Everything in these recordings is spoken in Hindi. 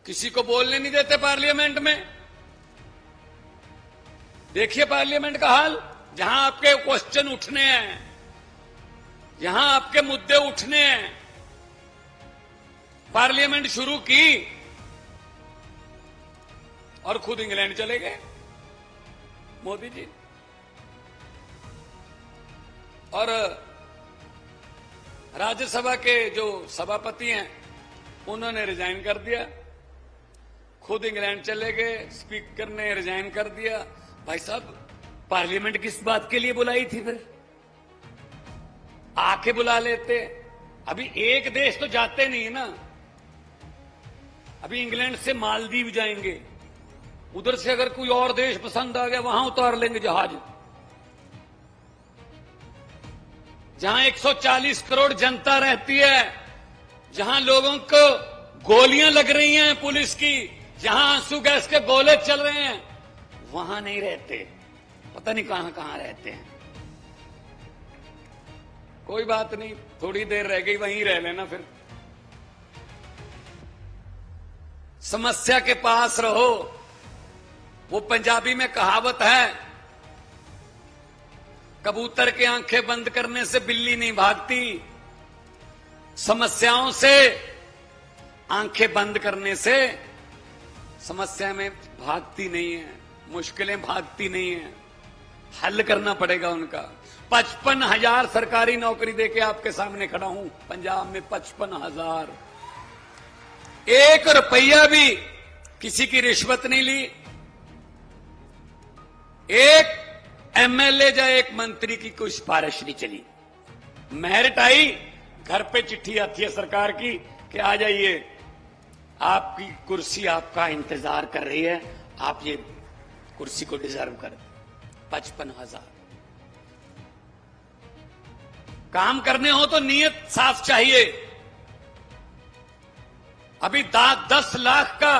किसी को बोलने नहीं देते पार्लियामेंट में। देखिए पार्लियामेंट का हाल, जहां आपके क्वेश्चन उठने हैं, जहां आपके मुद्दे उठने हैं, पार्लियामेंट शुरू की और खुद इंग्लैंड चले गए मोदी जी। और राज्यसभा के जो सभापति हैं उन्होंने रिजाइन कर दिया, खुद इंग्लैंड चले गए, स्पीकर ने रिजाइन कर दिया। भाई साहब, पार्लियामेंट किस बात के लिए बुलाई थी फिर? आके बुला लेते। अभी एक देश तो जाते नहीं है ना, अभी इंग्लैंड से मालदीव जाएंगे, उधर से अगर कोई और देश पसंद आ गया वहां उतार लेंगे जहाज। जहां 140 करोड़ जनता रहती है, जहां लोगों को गोलियां लग रही हैं पुलिस की, जहां आंसू गैस के गोले चल रहे हैं, वहां नहीं रहते, पता नहीं कहां कहां रहते हैं। कोई बात नहीं, थोड़ी देर रह गई, वहीं रह लेना फिर। समस्या के पास रहो। वो पंजाबी में कहावत है, कबूतर की आंखें बंद करने से बिल्ली नहीं भागती, समस्याओं से आंखें बंद करने से समस्या में भागती नहीं है, मुश्किलें भागती नहीं है, हल करना पड़ेगा उनका। 55,000 सरकारी नौकरी देके आपके सामने खड़ा हूं, पंजाब में 55,000। 1 रुपया भी किसी की रिश्वत नहीं ली। एक एमएलए या एक मंत्री की कोई सिफारिश नहीं चली। मेरिट आई, घर पे चिट्ठी आती है सरकार की कि आ जाइए, आपकी कुर्सी आपका इंतजार कर रही है, आप ये कुर्सी को डिजर्व करें। 55,000। काम करने हो तो नीयत साफ चाहिए। अभी 10 लाख का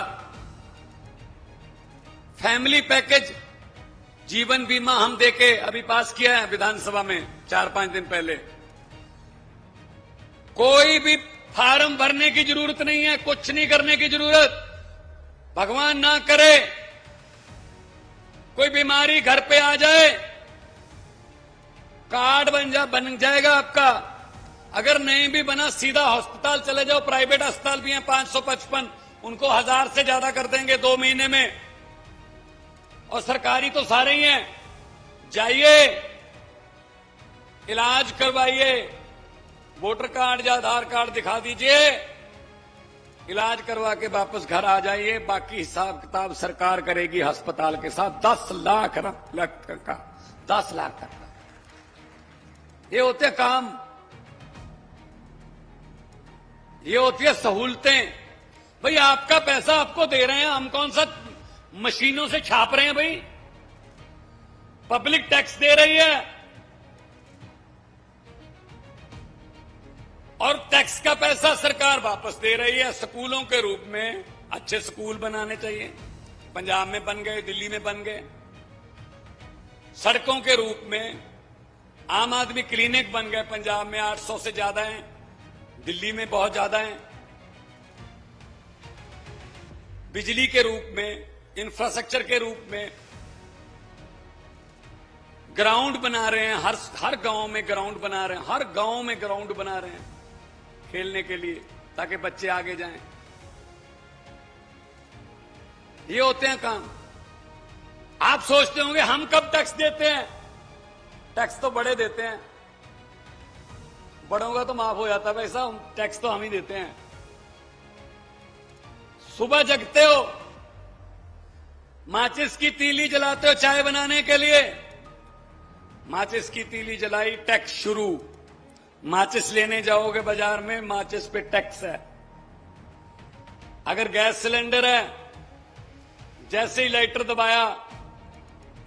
फैमिली पैकेज जीवन बीमा हम देके अभी पास किया है विधानसभा में 4-5 दिन पहले। कोई भी फार्म भरने की जरूरत नहीं है, कुछ नहीं करने की जरूरत। भगवान ना करे कोई बीमारी घर पे आ जाए, कार्ड बन जाएगा आपका। अगर नहीं भी बना, सीधा अस्पताल चले जाओ, प्राइवेट अस्पताल भी हैं 555, उनको 1000 से ज्यादा कर देंगे 2 महीने में। और सरकारी तो सारे ही हैं, जाइए इलाज करवाइए, वोटर कार्ड या आधार कार्ड दिखा दीजिए, इलाज करवा के वापस घर आ जाइए। बाकी हिसाब किताब सरकार करेगी अस्पताल के साथ। 10 लाख का 10 लाख तक का ये होते काम, ये होती है सहूलतें। भाई आपका पैसा आपको दे रहे हैं, हम कौन सा मशीनों से छाप रहे हैं? भाई पब्लिक टैक्स दे रही है, और टैक्स का पैसा सरकार वापस दे रही है स्कूलों के रूप में। अच्छे स्कूल बनाने चाहिए, पंजाब में बन गए, दिल्ली में बन गए। सड़कों के रूप में आम आदमी क्लिनिक बन गए, पंजाब में 800 से ज्यादा हैं, दिल्ली में बहुत ज्यादा हैं। बिजली के रूप में, इंफ्रास्ट्रक्चर के रूप में ग्राउंड बना रहे हैं, हर गांव में ग्राउंड बना रहे हैं, हर गांव में ग्राउंड बना रहे हैं खेलने के लिए, ताकि बच्चे आगे जाएं। ये होते हैं काम। आप सोचते होंगे हम कब टैक्स देते हैं? टैक्स तो बड़े देते हैं, बड़ों का तो माफ हो जाता है पैसा, टैक्स तो हम ही देते हैं। सुबह जगते हो, माचिस की तीली जलाते हो चाय बनाने के लिए, माचिस की तीली जलाई, टैक्स शुरू। माचिस लेने जाओगे बाजार में, माचिस पे टैक्स है। अगर गैस सिलेंडर है, जैसे ही लाइटर दबाया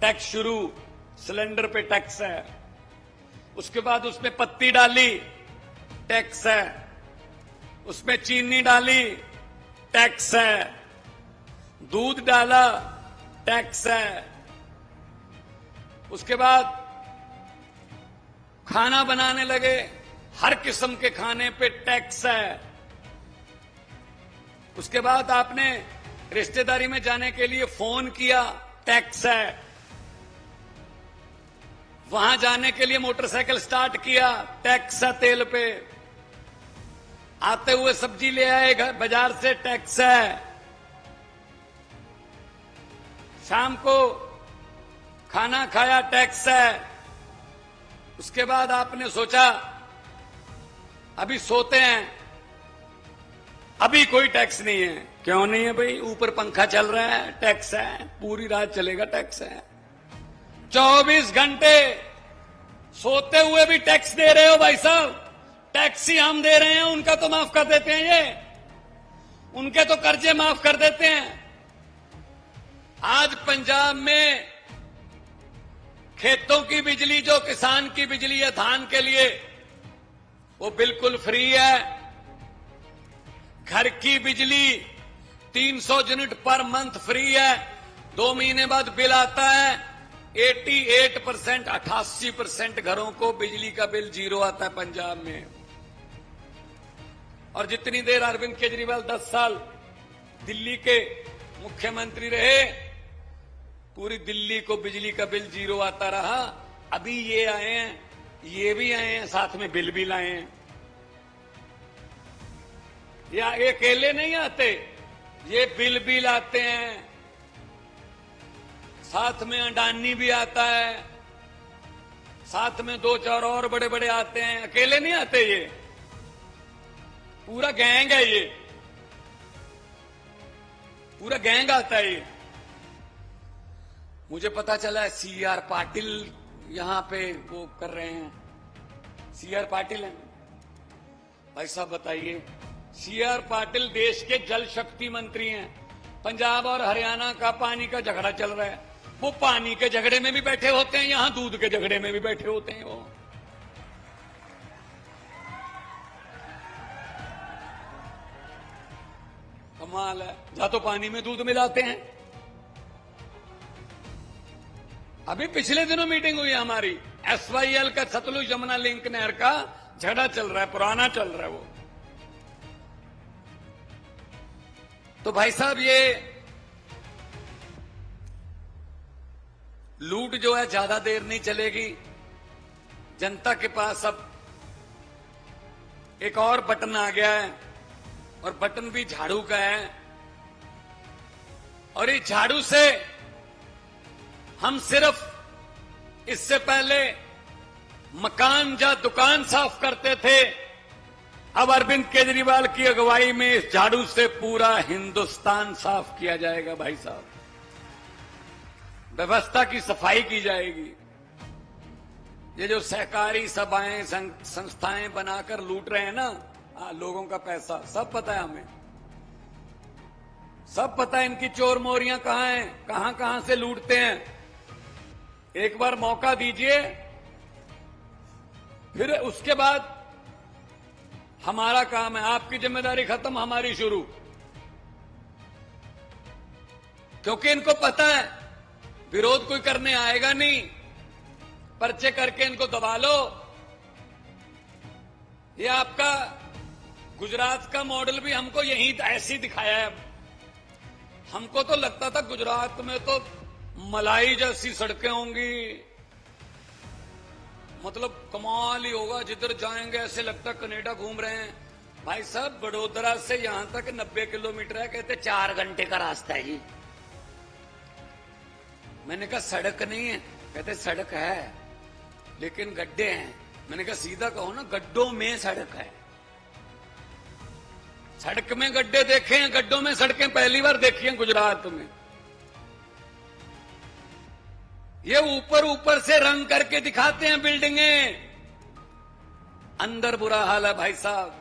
टैक्स शुरू, सिलेंडर पे टैक्स है। उसके बाद उसमें पत्ती डाली, टैक्स है। उसमें चीनी डाली, टैक्स है। दूध डाला, टैक्स है। उसके बाद खाना बनाने लगे, हर किस्म के खाने पे टैक्स है। उसके बाद आपने रिश्तेदारी में जाने के लिए फोन किया, टैक्स है। वहां जाने के लिए मोटरसाइकिल स्टार्ट किया, टैक्स है तेल पे। आते हुए सब्जी ले आए घर बाजार से, टैक्स है। शाम को खाना खाया, टैक्स है। उसके बाद आपने सोचा अभी सोते हैं, अभी कोई टैक्स नहीं है। क्यों नहीं है भाई? ऊपर पंखा चल रहा है, टैक्स है। पूरी रात चलेगा, टैक्स है। 24 घंटे सोते हुए भी टैक्स दे रहे हो भाई साहब। टैक्स ही हम दे रहे हैं, उनका तो माफ कर देते हैं, ये उनके तो कर्जे माफ कर देते हैं। आज पंजाब में खेतों की बिजली, जो किसान की बिजली है धान के लिए, वो बिल्कुल फ्री है। घर की बिजली 300 यूनिट पर मंथ फ्री है। 2 महीने बाद बिल आता है। 88%, 88% घरों को बिजली का बिल जीरो आता है पंजाब में। और जितनी देर अरविंद केजरीवाल 10 साल दिल्ली के मुख्यमंत्री रहे, पूरी दिल्ली को बिजली का बिल जीरो आता रहा। अभी ये आए हैं, ये भी आए हैं, साथ में बिल भी लाए हैं। या ये अकेले नहीं आते, ये बिल भी लाते हैं, साथ में अडानी भी आता है, साथ में 2-4 और बड़े बड़े आते हैं। अकेले नहीं आते, ये पूरा गैंग है, ये पूरा गैंग आता है। ये मुझे पता चला है CR पाटिल यहां पे वो कर रहे हैं। CR पाटिल हैं भाई साहब, बताइए। CR पाटिल देश के जल शक्ति मंत्री हैं। पंजाब और हरियाणा का पानी का झगड़ा चल रहा है, वो पानी के झगड़े में भी बैठे होते हैं, यहां दूध के झगड़े में भी बैठे होते हैं। वो कमाल है। या तो पानी में दूध मिलाते हैं। अभी पिछले दिनों मीटिंग हुई हमारी, SYL का सतलुज यमुना लिंक नहर का झगड़ा चल रहा है, पुराना चल रहा है वो। तो भाई साहब, ये लूट जो है ज्यादा देर नहीं चलेगी। जनता के पास अब एक और बटन आ गया है, और बटन भी झाड़ू का है। और इस झाड़ू से हम सिर्फ इससे पहले मकान या दुकान साफ करते थे, अब अरविंद केजरीवाल की अगुवाई में इस झाड़ू से पूरा हिंदुस्तान साफ किया जाएगा भाई साहब। व्यवस्था की सफाई की जाएगी। ये जो सहकारी सभाएं, संस्थाएं बनाकर लूट रहे हैं ना लोगों का पैसा, सब पता है हमें, सब पता है इनकी चोर मोरियां कहां हैं, कहां कहां से लूटते हैं। एक बार मौका दीजिए, फिर उसके बाद हमारा काम है। आपकी जिम्मेदारी खत्म, हमारी शुरू। क्योंकि इनको पता है विरोध कोई करने आएगा नहीं, पर्चे करके इनको दबा लो। ये आपका गुजरात का मॉडल भी हमको यही ऐसी दिखाया है। हमको तो लगता था गुजरात में तो मलाई जैसी सड़कें होंगी, मतलब कमाल ही होगा, जिधर जाएंगे ऐसे लगता कनाडा घूम रहे हैं। भाई साहब, बड़ोदरा से यहां तक 90 किलोमीटर है, कहते 4 घंटे का रास्ता है जी। मैंने कहा सड़क नहीं है, कहते सड़क है लेकिन गड्ढे हैं। मैंने कहा सीधा कहो ना, गड्ढों में सड़क है। सड़क में गड्ढे देखे हैं, गड्ढों में सड़कें पहली बार देखी हैं गुजरात में। ये ऊपर ऊपर से रंग करके दिखाते हैं बिल्डिंगें, अंदर बुरा हाल है भाई साहब।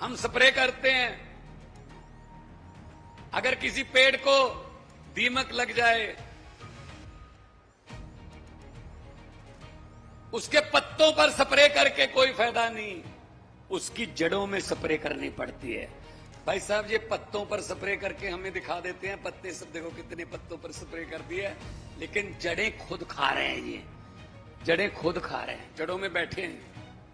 हम स्प्रे करते हैं, अगर किसी पेड़ को दीमक लग जाए, उसके पत्तों पर स्प्रे करके कोई फायदा नहीं, उसकी जड़ों में स्प्रे करनी पड़ती है। भाई साहब, ये पत्तों पर स्प्रे करके हमें दिखा देते हैं, पत्ते सब देखो कितने पत्तों पर स्प्रे कर दिए, लेकिन जड़ें खुद खा रहे हैं। ये जड़ें खुद खा रहे हैं, जड़ों में बैठे हैं।